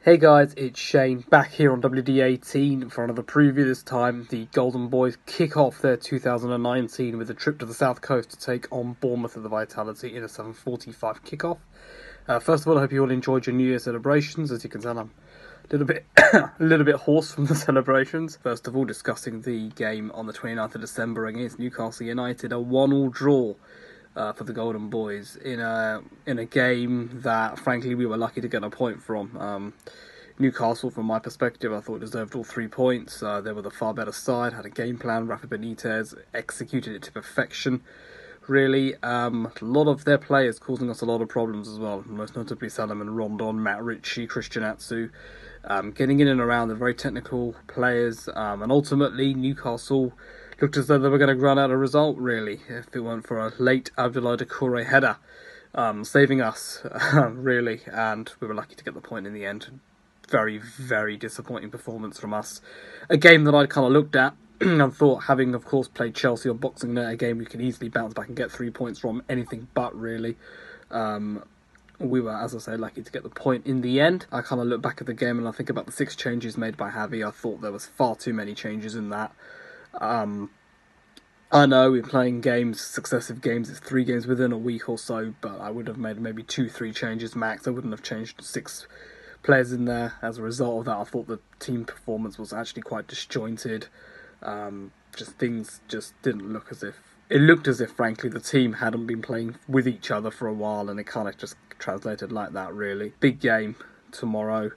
Hey guys, it's Shane back here on WD18 for another preview. This time the Golden Boys kick off their 2019 with a trip to the south coast to take on Bournemouth at the Vitality in a 7:45 kickoff. First of all, I hope you all enjoyed your New Year celebrations. As you can tell, I'm a little bit a little bit hoarse from the celebrations. First of all, discussing the game on the 29th of December against Newcastle United, a 1-1 draw for the Golden Boys in a game that, frankly, we were lucky to get a point from. Newcastle, from my perspective, I thought deserved all 3 points. They were the far better side, had a game plan. Rafa Benitez executed it to perfection. Really, a lot of their players causing us a lot of problems as well. Most notably Salomon Rondon, Matt Ritchie, Christian Atsu, getting in and around the very technical players, and ultimately Newcastle looked as though they were going to run out a result, really, if it weren't for a late Abdoulaye Doucouré header saving us, really, and we were lucky to get the point in the end. Very, very disappointing performance from us. A game that I'd kind of looked at and thought, having, of course, played Chelsea on Boxing Day, a game we could easily bounce back and get 3 points from, anything but, really. We were, as I say, lucky to get the point in the end. I kind of look back at the game and I think about the 6 changes made by Javi. I thought there was far too many changes in that. I know we're playing successive games, it's 3 games within a week or so, but I would have made maybe 2-3 changes max. I wouldn't have changed 6 players in there. As a result of that, I thought the team performance was actually quite disjointed. Things just didn't look as if... It looked as if, frankly, the team hadn't been playing with each other for a while, and it kind of just translated like that, really. Big game tomorrow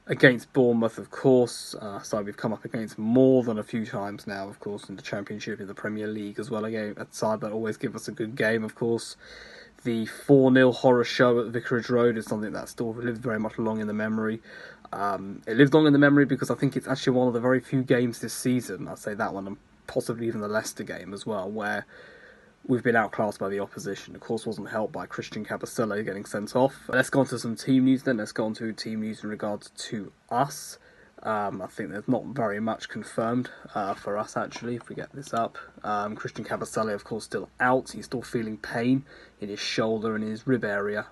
against Bournemouth, of course. So we've come up against more than a few times now, of course, in the Championship, in the Premier League as well. Again, a side that always give us a good game, of course. The 4-0 horror show at Vicarage Road is something that still lives very much long in the memory. It lives long in the memory because I think it's actually one of the very few games this season, I'd say that one, and possibly even the Leicester game as well, where we've been outclassed by the opposition. Of course, wasn't helped by Christian Cabasele getting sent off. Let's go on to some team news then. Let's go on to team news in regards to us. I think there's not very much confirmed for us, actually, if we get this up. Christian Cabasele, of course, still out. He's still feeling pain in his shoulder and his rib area.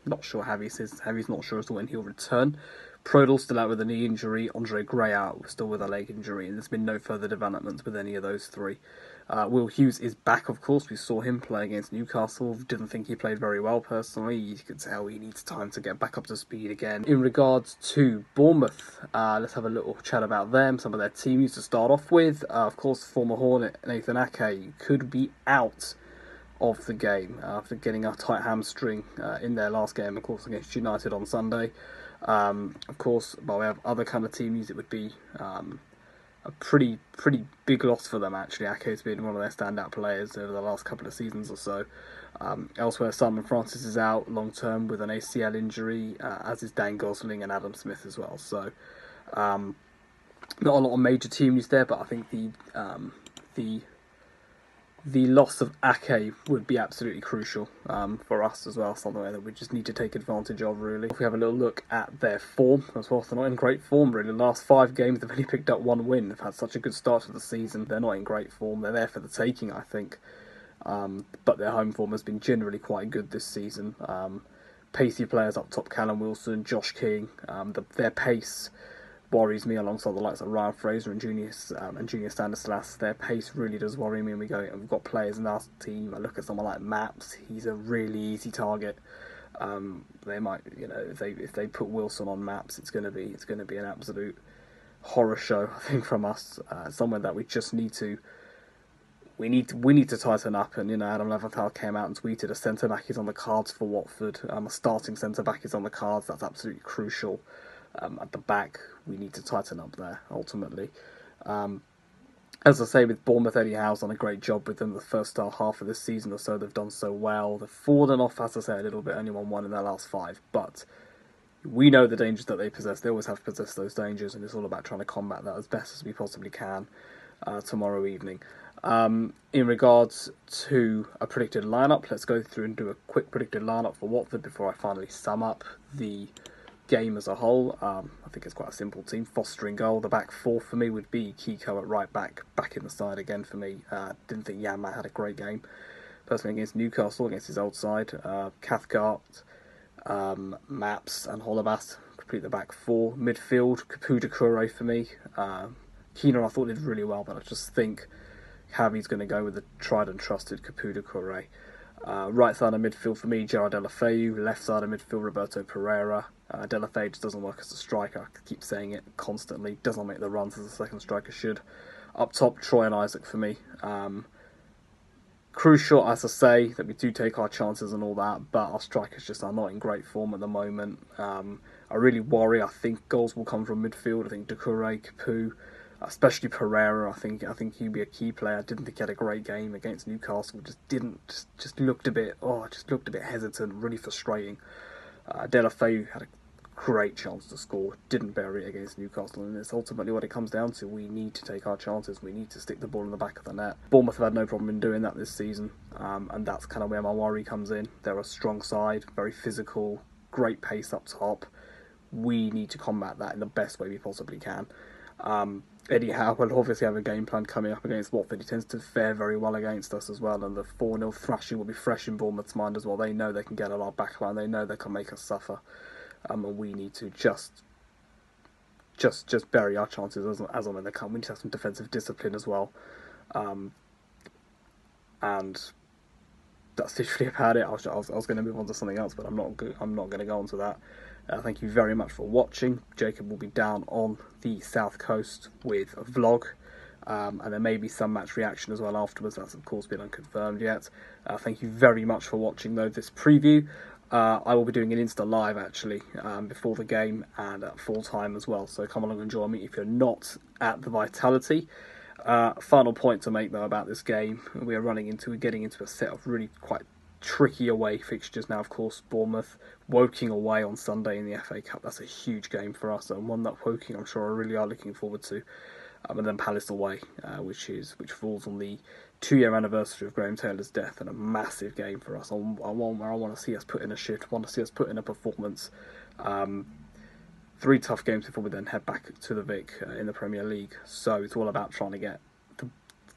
Not sure Javi's not sure as to when he'll return. Prodl's still out with a knee injury. Andre Gray out, still with a leg injury. And there's been no further developments with any of those 3. Will Hughes is back, of course. We saw him play against Newcastle. Didn't think he played very well, personally. You could tell he needs time to get back up to speed again. In regards to Bournemouth, let's have a little chat about them. Some of their team news to start off with. Of course, former Hornet Nathan Ake could be out of the game after getting a tight hamstring in their last game, of course, against United on Sunday. Of course, by way of other kind of team news, it would be a pretty big loss for them, actually. Ake's been one of their standout players over the last couple of seasons or so. Elsewhere, Simon Francis is out long term with an ACL injury, as is Dan Gosling and Adam Smith as well. So, not a lot of major team news there, but I think the loss of Ake would be absolutely crucial for us as well, something that we just need to take advantage of, really. If we have a little look at their form as well, they're not in great form, really. The last 5 games, they've only picked up 1 win. They've had such a good start to the season. They're not in great form. They're there for the taking, I think. But their home form has been generally quite good this season. Pacey players up top, Callum Wilson, Josh King. Their pace worries me alongside the likes of Ryan Fraser and Junior Stanislas. Their pace really does worry me, and we've got players in our team. I look at someone like Maps. He's a really easy target. They might, if they put Wilson on Maps, it's going to be an absolute horror show, I think, from us. Somewhere that we just need to tighten up. And Adam Leventhal came out and tweeted a centre back is on the cards for Watford. A starting centre back is on the cards. That's absolutely crucial. At the back, we need to tighten up there, ultimately. As I say, with Bournemouth, Eddie Howe's done a great job with them the first half of this season or so. They've done so well. They've fallen off, as I say, a little bit, only won 1 in their last 5. But we know the dangers that they possess. They always have possessed those dangers, and it's all about trying to combat that as best as we possibly can tomorrow evening. In regards to a predicted lineup, let's go through and do a quick predicted lineup for Watford before I finally sum up the game as a whole. I think it's quite a simple team. Foster in goal. The back 4 for me would be Kiko at right back in the side again for me. Didn't think Yanmat had a great game personally against Newcastle, against his old side. Cathcart, Maps and Holebas complete the back four. Midfield, Capu Doucouré for me. Keenan I thought did really well, but I just think Javi's going to go with the tried and trusted Capu Doucouré. Right side of midfield for me, Gerard Deulofeu. Left side of midfield, Roberto Pereira. Deulofeu just doesn't work as a striker. I keep saying it constantly. Doesn't make the runs as a second striker should. Up top, Troy and Isaac for me. Crucial, as I say, that we do take our chances and all that, but our strikers just are not in great form at the moment. I really worry. I think goals will come from midfield. I think Doucouré, Capu, especially Pereira. I think he'll be a key player. I didn't think he had a great game against Newcastle. Just looked a bit hesitant. Really frustrating. Deulofeu had a great chance to score, didn't bury it against Newcastle, and it's ultimately what it comes down to. We need to take our chances, we need to stick the ball in the back of the net. Bournemouth have had no problem in doing that this season, and that's kind of where my worry comes in. They're a strong side, very physical, great pace up top. We need to combat that in the best way we possibly can. Eddie Howe will obviously have a game plan coming up against Watford. He tends to fare very well against us as well, and the 4-0 thrashing will be fresh in Bournemouth's mind as well. They know they can get on our backline, they know they can make us suffer. And we need to just bury our chances as and when they come. We need to have some defensive discipline as well, and that's literally about it. I was going to move on to something else, but I'm not going to go on to that. Thank you very much for watching. Jacob will be down on the south coast with a vlog, and there may be some match reaction as well afterwards. That's of course been unconfirmed yet. Thank you very much for watching though this preview. I will be doing an Insta Live actually before the game and at full time as well, so come along and join me if you're not at the Vitality. Final point to make though about this game, we are getting into a set of really quite tricky away fixtures now. Of course, Bournemouth, Woking away on Sunday in the FA Cup. That's a huge game for us, and one that Woking I'm sure I really are looking forward to. And then Palace away, which falls on the 2-year anniversary of Graham Taylor's death, and a massive game for us. One where I want to see us put in a shift, want to see us put in a performance. 3 tough games before we then head back to the Vic in the Premier League. So it's all about trying to get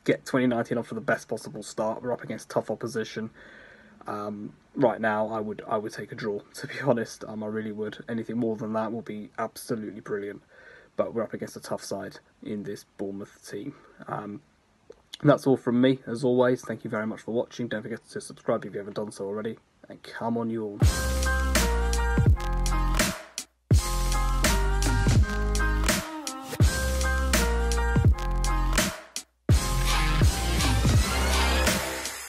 2019 off to the best possible start. We're up against tough opposition. Right now, I would take a draw, to be honest. I really would. Anything more than that will be absolutely brilliant. But we're up against a tough side in this Bournemouth team. That's all from me, as always. Thank you very much for watching. Don't forget to subscribe if you haven't done so already. And come on, you all.